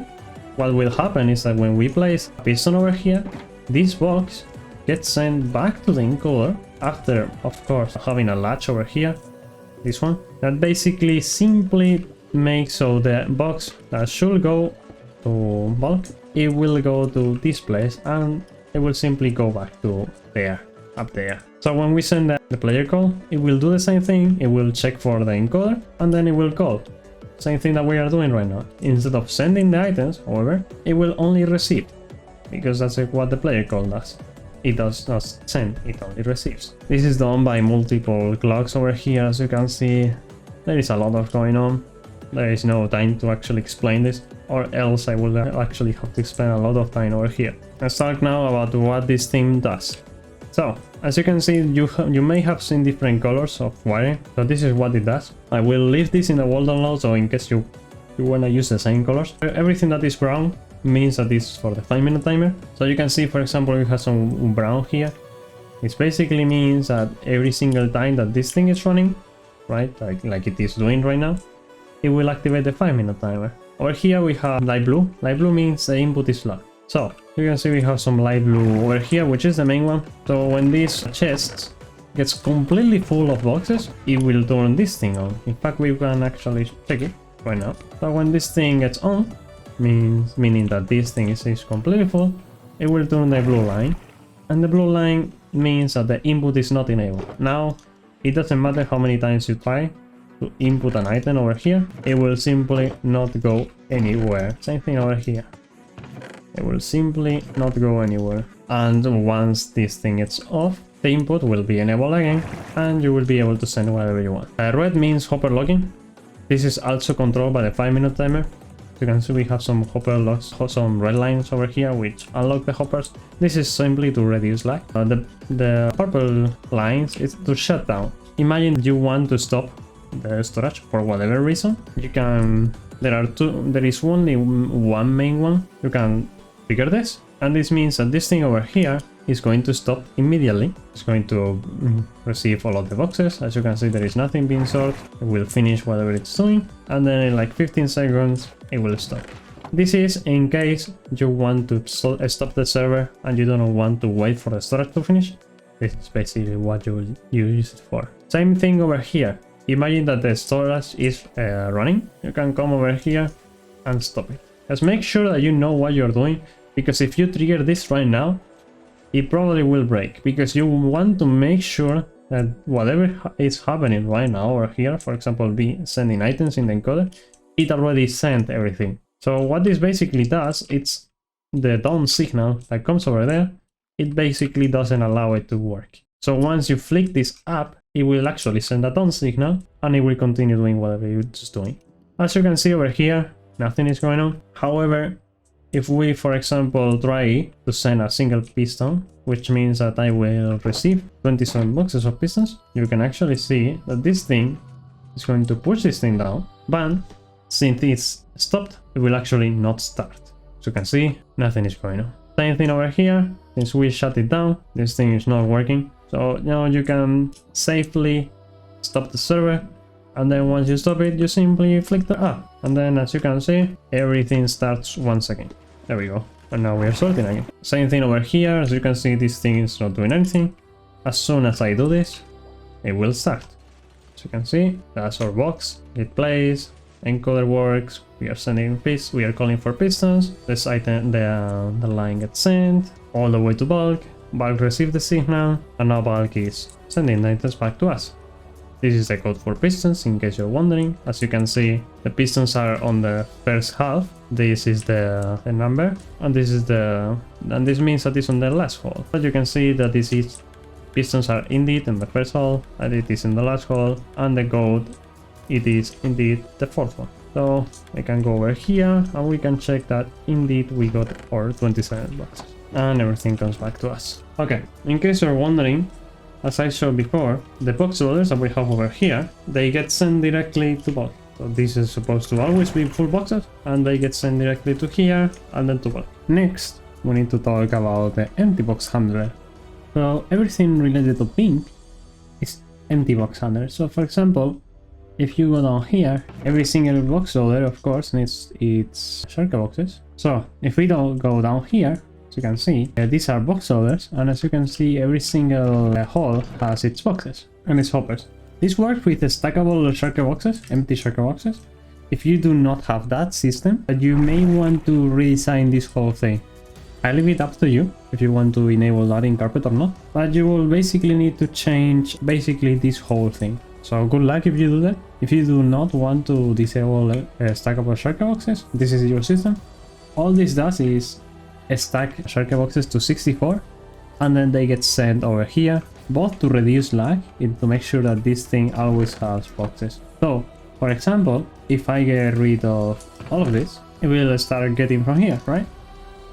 what will happen is that when we place a piston over here, this box gets sent back to the encoder after, of course, having a latch over here, this one, that basically simply makes so the box that should go to bulk, it will go to this place and it will simply go back to there, up there. So when we send the player call, it will do the same thing. It will check for the encoder and then it will call. Same thing that we are doing right now. Instead of sending the items, however, it will only receive, because that's what the player call does. It does not send, it only receives. This is done by multiple clocks over here, as you can see. There is a lot of going on. There is no time to actually explain this, or else I will actually have to spend a lot of time over here. Let's talk now about what this thing does. So, as you can see, you may have seen different colors of wiring, so this is what it does. I will leave this in the wall download, so in case you want to use the same colors. Everything that is brown means that it's for the 5-minute timer. So you can see, for example, we have some brown here. This basically means that every single time that this thing is running, right, like it is doing right now, it will activate the 5-minute timer. Over here we have light blue. Light blue means the input is locked. So you can see we have some light blue over here, which is the main one. So when this chest gets completely full of boxes, it will turn this thing on. In fact, we can actually check it right now. So when this thing gets on, meaning that this thing is completely full, it will turn the blue line. And the blue line means that the input is not enabled. Now, it doesn't matter how many times you try to input an item over here, it will simply not go anywhere. Same thing over here. It will simply not go anywhere. And once this thing is off, the input will be enabled again, and you will be able to send whatever you want. Red means hopper locking. This is also controlled by the 5-minute timer. You can see we have some hopper locks, some red lines over here which unlock the hoppers. This is simply to reduce lag. The purple lines is to shut down. Imagine you want to stop the storage for whatever reason, you can, there is only one main one. You can trigger this, and this means that this thing over here is going to stop immediately. It's going to receive all of the boxes. As you can see, there is nothing being sorted. It will finish whatever it's doing, and then in like 15 seconds it will stop. This is in case you want to stop the server and you don't want to wait for the storage to finish. This is basically what you will use it for. Same thing over here. Imagine that the storage is running. You can come over here and stop it. Just make sure that you know what you're doing, because if you trigger this right now, it probably will break, because you want to make sure that whatever is happening right now over here, for example, be sending items in the encoder, it already sent everything. So what this basically does, it's the down signal that comes over there, it basically doesn't allow it to work. So once you flick this up, it will actually send a down signal and it will continue doing whatever it's doing. As you can see over here, nothing is going on. However, if we, for example, try to send a single piston, which means that I will receive 27 boxes of pistons, you can actually see that this thing is going to push this thing down, but since it's stopped, it will actually not start. As you can see, nothing is going on. Same thing over here, since we shut it down, this thing is not working. So now you can safely stop the server, and then once you stop it, you simply flick the up, and then as you can see, everything starts once again. There we go. And now we are sorting again. Same thing over here. As you can see, this thing is not doing anything. As soon as I do this, it will start. As you can see, that's our box. It plays, encoder works, we are sending pistons, we are calling for pistons. This item, the line gets sent all the way to bulk. Bulk receives the signal, and now bulk is sending the items back to us. This is the code for pistons, in case you're wondering. As you can see, the pistons are on the first half. This is the number, and this means that it's on the last hole. But you can see that pistons are indeed in the first hole, and it is in the last hole, and the code, it is indeed the fourth one. So we can go over here, and we can check that indeed we got our 27 boxes, and everything comes back to us. Okay, in case you're wondering, as I showed before, the box loaders that we have over here, they get sent directly to bulk. So this is supposed to always be full boxes, and they get sent directly to here and then to bulk. Next, we need to talk about the empty box handler. So everything related to pink is empty box handler. So for example, if you go down here, every single box loader, of course, needs its shulker boxes. So if we don't go down here, you can see these are box loaders, and as you can see, every single hole has its boxes and its hoppers. This works with the stackable shulker boxes, empty shulker boxes. If you do not have that system, you may want to redesign this whole thing. I leave it up to you if you want to enable that in Carpet or not, but you will basically need to change basically this whole thing. So good luck if you do that. If you do not want to disable stackable shulker boxes, this is your system. All this does is stack shulker boxes to 64, and then they get sent over here, both to reduce lag and to make sure that this thing always has boxes. So for example, if I get rid of all of this, it will start getting from here, right?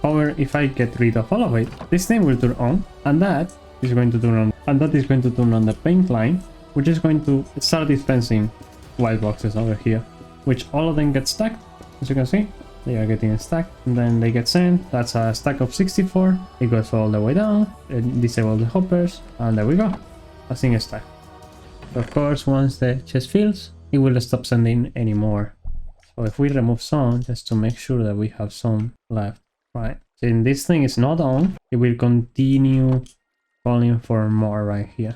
However, if I get rid of all of it, this thing will turn on, and that is going to turn on, and that is going to turn on the paint line, which is going to start dispensing white boxes over here, which all of them get stacked. As you can see, they are getting stacked, and then they get sent. That's a stack of 64. It goes all the way down, and disable the hoppers, and there we go. A single stack. Of course, once the chest fills, it will stop sending anymore. So if we remove some, just to make sure that we have some left, right? Since this thing is not on, it will continue calling for more right here,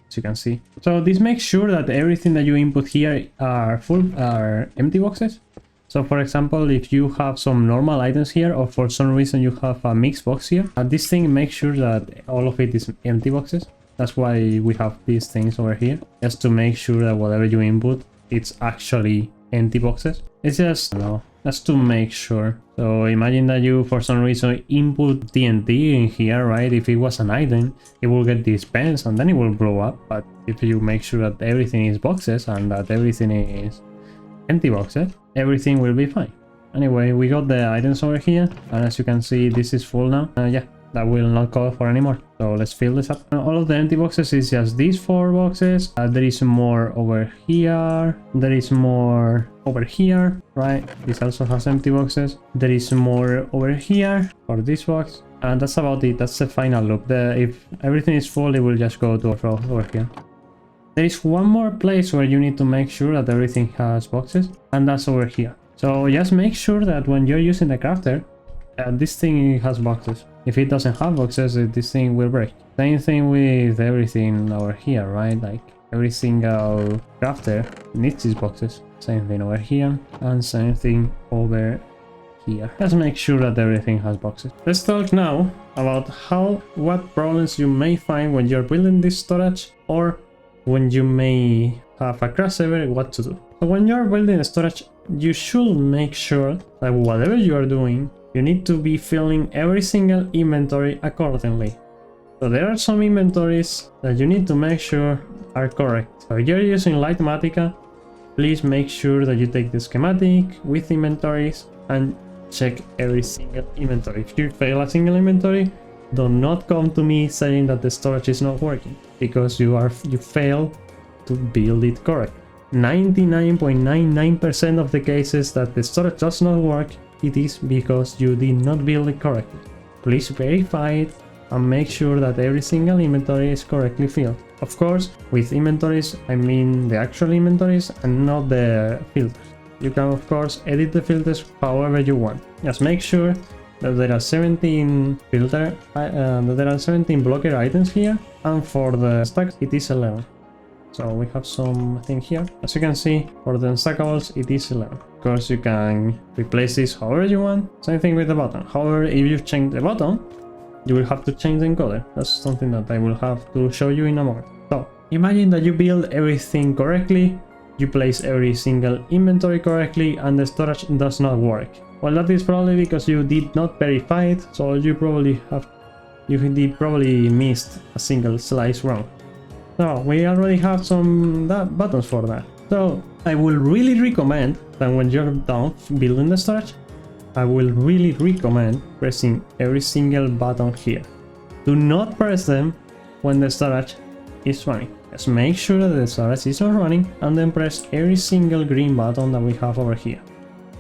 as you can see. So this makes sure that everything that you input here are empty boxes. So for example, if you have some normal items here, or for some reason you have a mixed box here, this thing makes sure that all of it is empty boxes. That's why we have these things over here, just to make sure that whatever you input, it's actually empty boxes. It's just, just to make sure. So imagine that you, for some reason, input TNT in here, right? If it was an item, it will get dispensed and then it will blow up. But if you make sure that everything is boxes and that everything is empty boxes, everything will be fine. Anyway, we got the items over here, and as you can see, this is full now. Yeah, that will not call for anymore. So let's fill this up. All of the empty boxes is just these 4 boxes. There is more over here. There is more over here, right? This also has empty boxes. There is more over here for this box. And that's about it. That's the final loop. If everything is full, it will just go to over here. There is one more place where you need to make sure that everything has boxes, and that's over here. So just make sure that when you're using the crafter, this thing has boxes. If it doesn't have boxes, this thing will break. Same thing with everything over here, right? Like every single crafter needs these boxes. Same thing over here, and same thing over here. Just make sure that everything has boxes. Let's talk now about what problems you may find when you're building this storage, or when you may have a crash server, what to do. So when you're building a storage, you should make sure that whatever you are doing, you need to be filling every single inventory accordingly. So there are some inventories that you need to make sure are correct. So if you're using Litematica, please make sure that you take the schematic with inventories and check every single inventory. If you fail a single inventory, do not come to me saying that the storage is not working, because you fail to build it correctly. 99.99% of the cases that the storage does not work, it is because you did not build it correctly. Please verify it and make sure that every single inventory is correctly filled. Of course, with inventories, I mean the actual inventories and not the filters. You can of course edit the filters however you want. Just make sure that there are 17 blocker items here, and for the stacks it is 11. So we have something here. As you can see, for the unstackables it is 11. Of course, you can replace this however you want. Same thing with the button. However, if you change the button, you will have to change the encoder. That's something that I will have to show you in a moment. So imagine that you build everything correctly, you place every single inventory correctly, and the storage does not work. Well, that is probably because you did not verify it, so you probably missed a single slice wrong. So we already have some buttons for that. So I will really recommend that when you're done building the storage, I will really recommend pressing every single button here. Do not press them when the storage is running. Just make sure that the storage is not running, and then press every single green button that we have over here.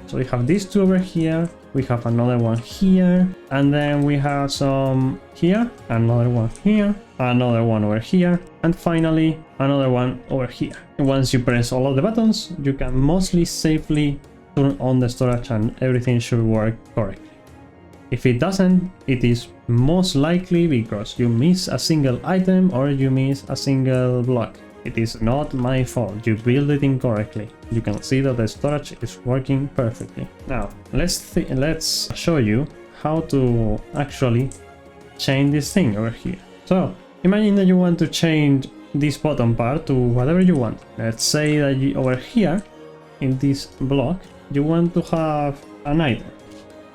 So we have these 2 over here, we have another one here, and then we have some here, another one here, another one over here, and finally another one over here. And once you press all of the buttons, you can mostly safely turn on the storage and everything should work correctly. If it doesn't, it is most likely because you miss a single item or you miss a single block. It is not my fault, you build it incorrectly. You can see that the storage is working perfectly. Now, let's show you how to actually change this thing over here. So, imagine that you want to change this bottom part to whatever you want. Let's say that over here, in this block, you want to have an item.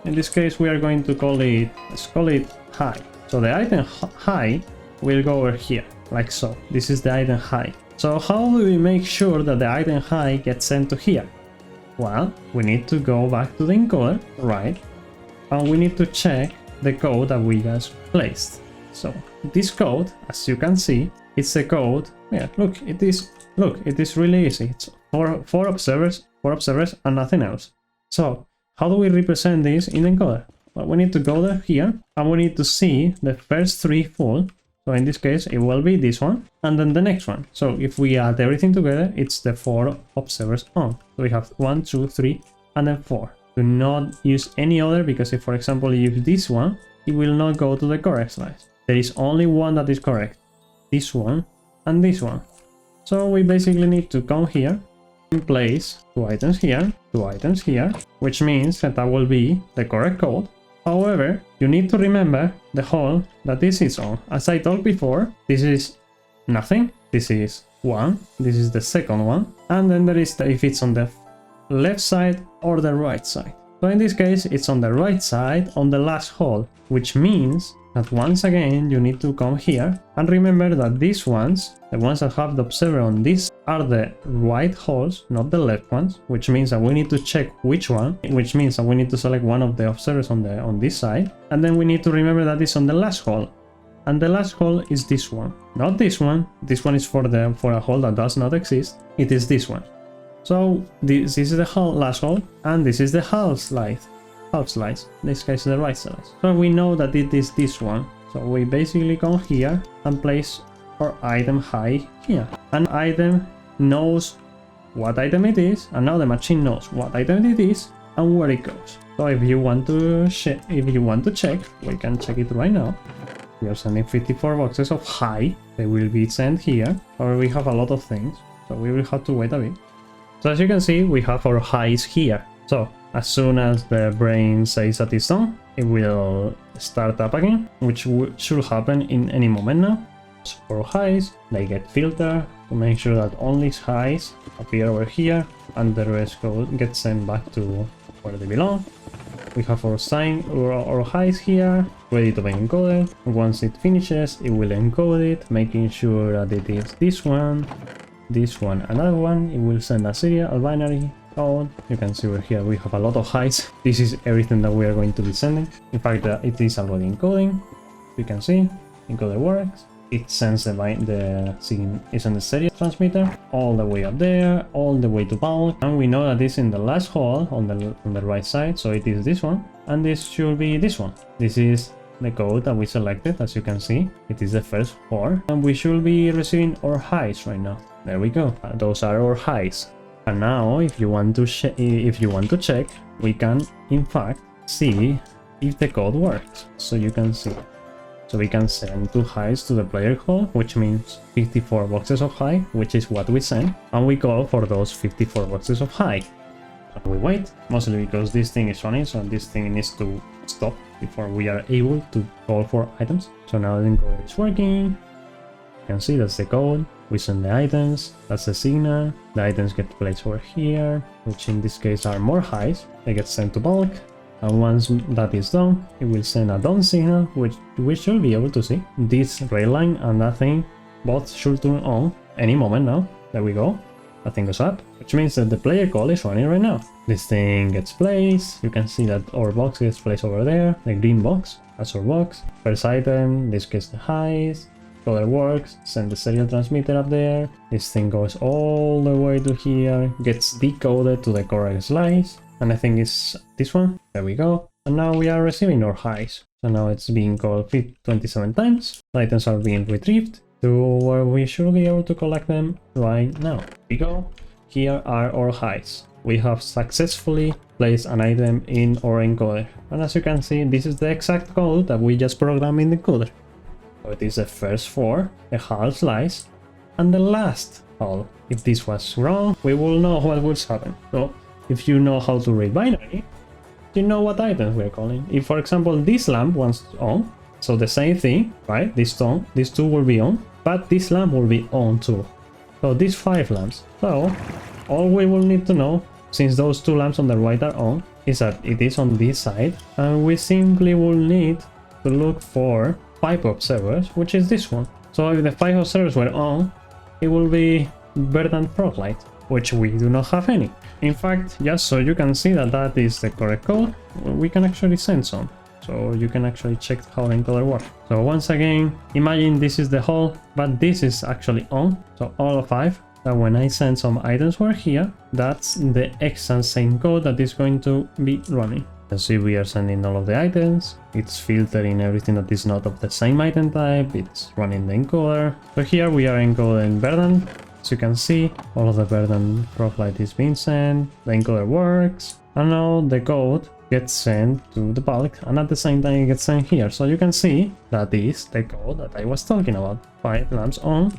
In this case, we are going to call it, let's call it high. So the item high will go over here, like so. This is the item high. So how do we make sure that the item high gets sent to here? Well, we need to go back to the encoder, right? And we need to check the code that we just placed. So this code, as you can see, it's the code. Yeah, look, it is really easy. It's four observers and nothing else. So how do we represent this in the encoder? Well, we need to go there here and we need to see the first 3 full. So in this case, it will be this one and then the next one. So if we add everything together, it's the 4 observers on. So we have 1, 2, 3, and then 4. Do not use any other, because if, for example, you use this one, it will not go to the correct slice. There is only one that is correct. This one and this one. So we basically need to come here and place 2 items here, 2 items here, which means that that will be the correct code. However, you need to remember the hole that this is on. As I told before, this is nothing, this is 1, this is the second one, and then there is if it's on the left side or the right side. So in this case, it's on the right side on the last hole, which means that once again you need to come here and remember that these ones, the ones that have the observer on this are the right holes, not the left ones, which means that we need to check which one, which means that we need to select one of the observers on this side, and then we need to remember that it's on the last hole. And the last hole is this one, not this one. This one is for a hole that does not exist. It is this one. So this is the last hole, and this is the half slice. This case is the right slice. So we know that it is this one. So we basically come here and place our item high here. An item knows what item it is, and now the machine knows what item it is and where it goes. So if you want to check, we can check it right now. We are sending 54 boxes of high. They will be sent here. Or we have a lot of things, so we will have to wait a bit. So as you can see, we have our highs here. So as soon as the brain says that it's done, it will start up again, which should happen in any moment now. So for highs, they get filtered to make sure that only highs appear over here, and the rest gets sent back to where they belong. We have our sign or highs here, ready to be encoded. Once it finishes, it will encode it, making sure that it is this one, another one. It will send a serial, a binary code. You can see over here we have a lot of highs. This is everything that we are going to be sending. In fact, it is already encoding. You can see, encoder works. It sends the signal is on the serial transmitter all the way up there, all the way to bulk, and we know that it's in the last hole on the right side, so it is this one, and this should be this one. This is the code that we selected. As you can see, it is the first 4, and we should be receiving our highs right now. There we go. Those are our highs. And now, if you want to check, we can in fact see if the code works. So you can see. So we can send 2 highs to the player hole, which means 54 boxes of high, which is what we send, and we call for those 54 boxes of high. And we wait, mostly because this thing is running, so this thing needs to stop before we are able to call for items. So now the encoder is working. You can see that's the code. We send the items, that's the signal. The items get placed over here, which in this case are more highs. They get sent to bulk. And once that is done, it will send a done signal, which we should be able to see. This rail line and that thing both should turn on any moment now. There we go. That thing goes up, which means that the player call is running right now. This thing gets placed. You can see that our box gets placed over there. The green box, that's our box. First item, in this case the highs. Encoder works, send the serial transmitter up there. This thing goes all the way to here, gets decoded to the correct slice. And I think it's this one. There we go. And now we are receiving our highs. So now it's being called 27 times. The items are being retrieved to where we should be able to collect them right now. Here we go. Here are our highs. We have successfully placed an item in our encoder. And as you can see, this is the exact code that we just programmed in the encoder. So it is the first 4, the half slice, and the last hole. If this was wrong, we will know what will happen. So if you know how to read binary, you know what items we're calling. If, for example, this lamp was on, so the same thing, right? These 2 will be on, but this lamp will be on too. So these 5 lamps. So all we will need to know, since those 2 lamps on the right are on, is that it is on this side, and we simply will need to look for 5 observers, which is this one. So if the 5 observers were on, it will be verdant frog light, which we do not have any. In fact, just so you can see that that is the correct code, we can actually send some. So you can actually check how the encoder works. So once again, imagine this is the hole, but this is actually on. So all of 5, that when I send some items over here, that's the exact same code that is going to be running. As see, we are sending all of the items. It's filtering everything that is not of the same item type. It's running the encoder. So here we are encoding verdant. As you can see, all of the verdant frog light is being sent. The encoder works. And now the code gets sent to the bulk, and at the same time it gets sent here. So you can see that is the code that I was talking about. 5 lamps on,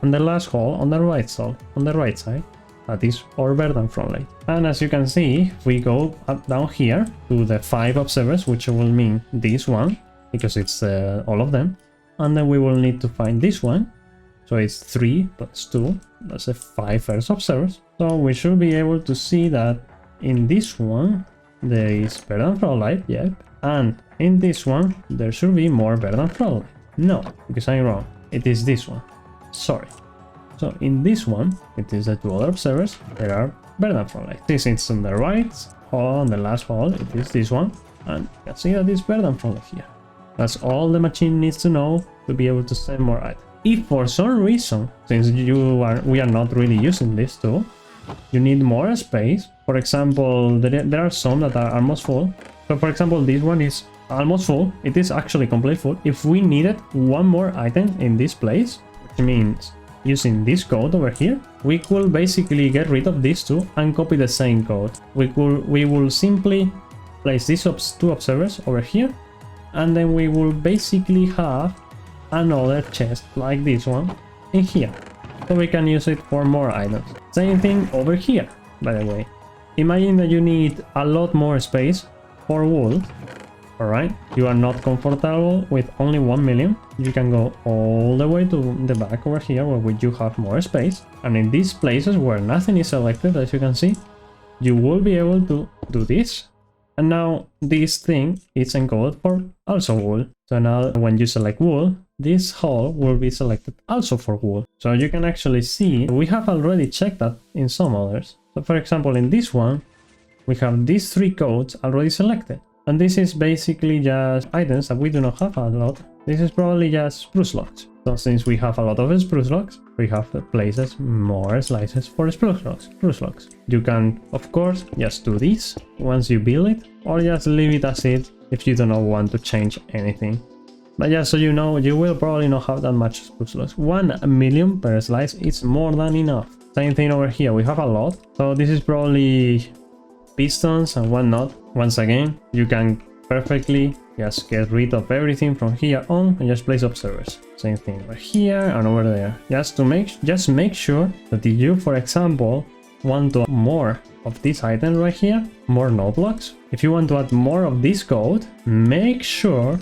and the last hole on the right side. That is our verdant frog light. And as you can see, we go up down here to the 5 observers, which will mean this one, because it's all of them. And then we will need to find this one. So it's 3 plus 2, that's the 5 first observers. So we should be able to see that in this one, there is verdant frog light, yep. And in this one, there should be more verdant frog light. No, because I'm wrong. It is this one. Sorry. So in this one, it is the 2 other observers, there are verdant front lights. Since it's on the right hole, on the last hole, it is this one, and you can see that it's verdant front light here. That's all the machine needs to know to be able to send more items. If for some reason, since we are not really using this tool, you need more space. For example, there are some that are almost full. So for example, this one is almost full. It is actually completely full. If we needed one more item in this place, which means using this code over here, we could basically get rid of these two and copy the same code. We will simply place these 2 observers over here, and then we will basically have another chest like this one in here, so we can use it for more items. Same thing over here, by the way. Imagine that you need a lot more space for wool. Alright, you are not comfortable with only 1 million. You can go all the way to the back over here where you have more space, and in these places where nothing is selected, as you can see, you will be able to do this. And now this thing is encoded for also wool. So now when you select wool, this hole will be selected also for wool. So you can actually see we have already checked that in some others. So for example, in this one, we have these 3 codes already selected. And this is basically just items that we do not have a lot. This is probably just spruce logs. So since we have a lot of spruce logs, we have places more slices for spruce logs. You can, of course, just do this once you build it, or just leave it as it if you do not want to change anything. But yeah, so you know, you will probably not have that much spruce logs. 1 million per slice is more than enough. Same thing over here, we have a lot. So this is probably pistons and whatnot. Once again, you can perfectly just get rid of everything from here on and just place observers. Same thing over here and over there. Just make sure that if you, for example, want to add more of this item right here, more node blocks. If you want to add more of this code, make sure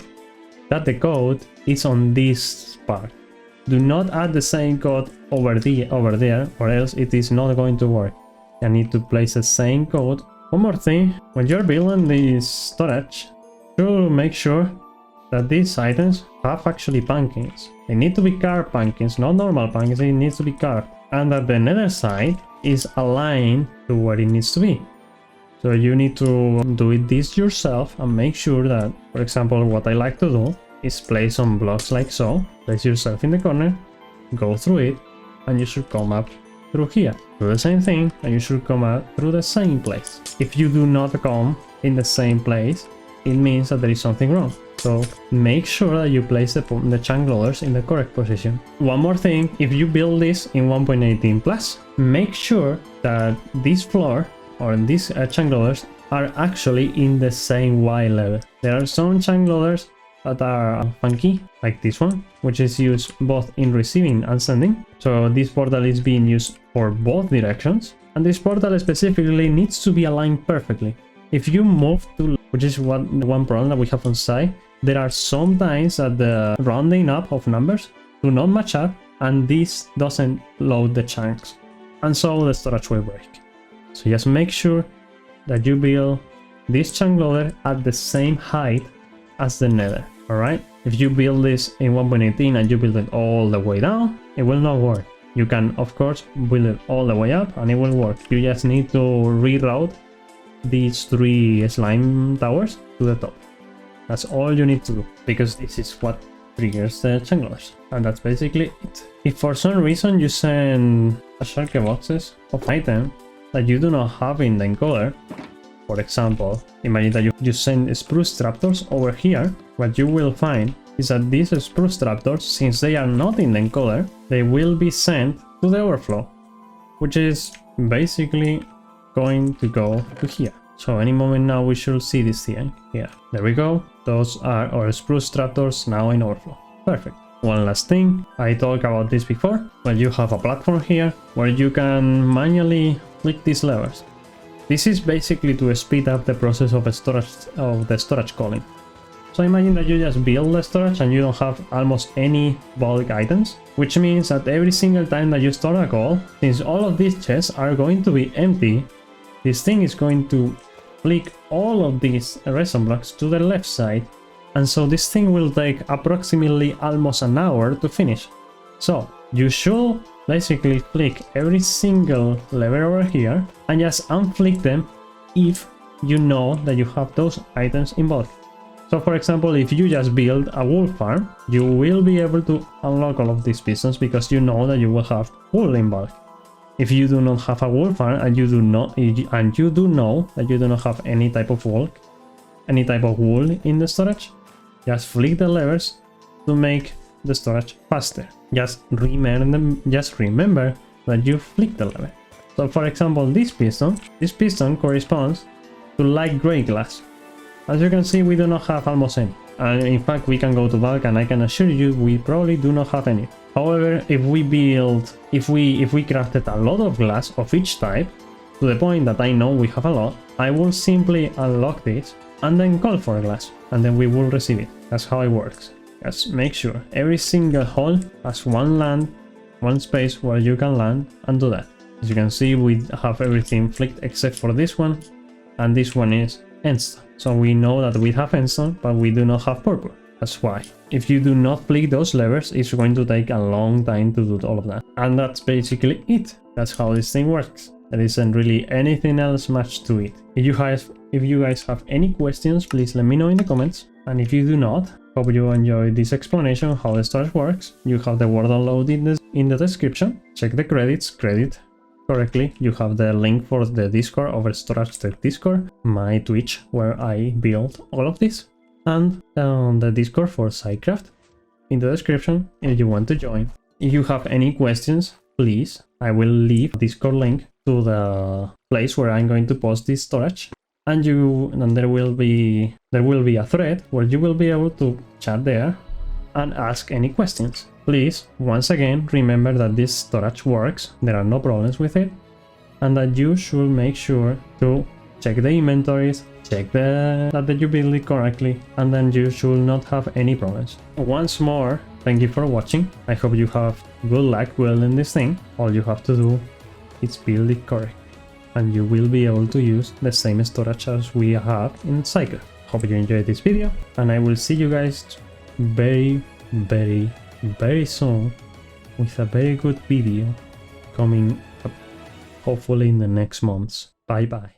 that the code is on this part. Do not add the same code over there, or else it is not going to work. You need to place the same code. One more thing, when you're building this storage, to make sure that these items have actually pumpkins. They need to be carved pumpkins, not normal pumpkins, it needs to be carved. And that the nether side is aligned to where it needs to be. So you need to do this yourself and make sure that, for example, what I like to do is place some blocks like so. Place yourself in the corner, go through it, and you should come up through here. Do the same thing, and you should come out through the same place. If you do not come in the same place, it means that there is something wrong. So make sure that you place the chunk loaders in the correct position. One more thing, if you build this in 1.18 plus, make sure that this floor or these chunk loaders are actually in the same Y level. There are some chunk loaders that are funky, like this one, which is used both in receiving and sending. So this portal is being used for both directions, and this portal specifically needs to be aligned perfectly. If you move to, which is one problem that we have on site, there are some times that the rounding up of numbers do not match up, and this doesn't load the chunks, and so the storage will break. So just make sure that you build this chunk loader at the same height as the nether. Alright, if you build this in 1.18 and you build it all the way down, it will not work. You can, of course, build it all the way up and it will work. You just need to reroute these 3 slime towers to the top. That's all you need to do, because this is what triggers the chunk loaders. And that's basically it. If for some reason you send a shulker boxes of item that you do not have in the encoder, for example, imagine that you send spruce trapdoors over here, what you will find is that these spruce trapdoors, since they are not in the encoder, they will be sent to the overflow, which is basically going to go to here. So any moment now we should see this thing here. There we go. Those are our spruce trapdoors now in overflow. Perfect. One last thing, I talked about this before, but you have a platform here where you can manually click these levers. This is basically to speed up the process of the storage calling. So imagine that you just build the storage and you don't have almost any bulk items, which means that every single time that you start a call, since all of these chests are going to be empty, this thing is going to flick all of these redstone blocks to the left side, and so this thing will take approximately almost an hour to finish. So you should basically flick every single lever over here and just unflick them if you know that you have those items in bulk. So for example, if you just build a wool farm, you will be able to unlock all of these pistons because you know that you will have wool in bulk. If you do not have a wool farm and you do know that you do not have any type of wool in the storage, just flick the levers to make the storage faster. Just remember that you flick the lever. So for example, this piston corresponds to light gray glass. As you can see, we do not have almost any. And in fact, we can go to bulk and I can assure you we probably do not have any. However, if we crafted a lot of glass of each type, to the point that I know we have a lot, I will simply unlock this and then call for glass, and then we will receive it. That's how it works. Just make sure every single hole has one space where you can land and do that. As you can see, we have everything flicked except for this one, and this one is endstone. So we know that we have endstone, but we do not have purple. That's why. If you do not flick those levers, it's going to take a long time to do all of that. And that's basically it. That's how this thing works. There isn't really anything else much to it. If you guys have any questions, please let me know in the comments. And if you do not, hope you enjoyed this explanation of how the storage works. You have the word download in the description. Check the credit correctly. You have the link for the Discord over Storage Tech Discord, my Twitch where I build all of this, and the Discord for SciCraft in the description if you want to join. If you have any questions, please, I will leave a Discord link to the place where I'm going to post this storage, and there will be a thread where you will be able to chat there and ask any questions. Please, once again, remember that this storage works, there are no problems with it, and that you should make sure to check the inventories, check that you build it correctly, and then you should not have any problems. Once more, thank you for watching. I hope you have good luck building this thing. All you have to do is build it correct, and you will be able to use the same storage as we have in SciCraft. Hope you enjoyed this video, and I will see you guys very soon with a very good video coming up, hopefully in the next months. Bye bye.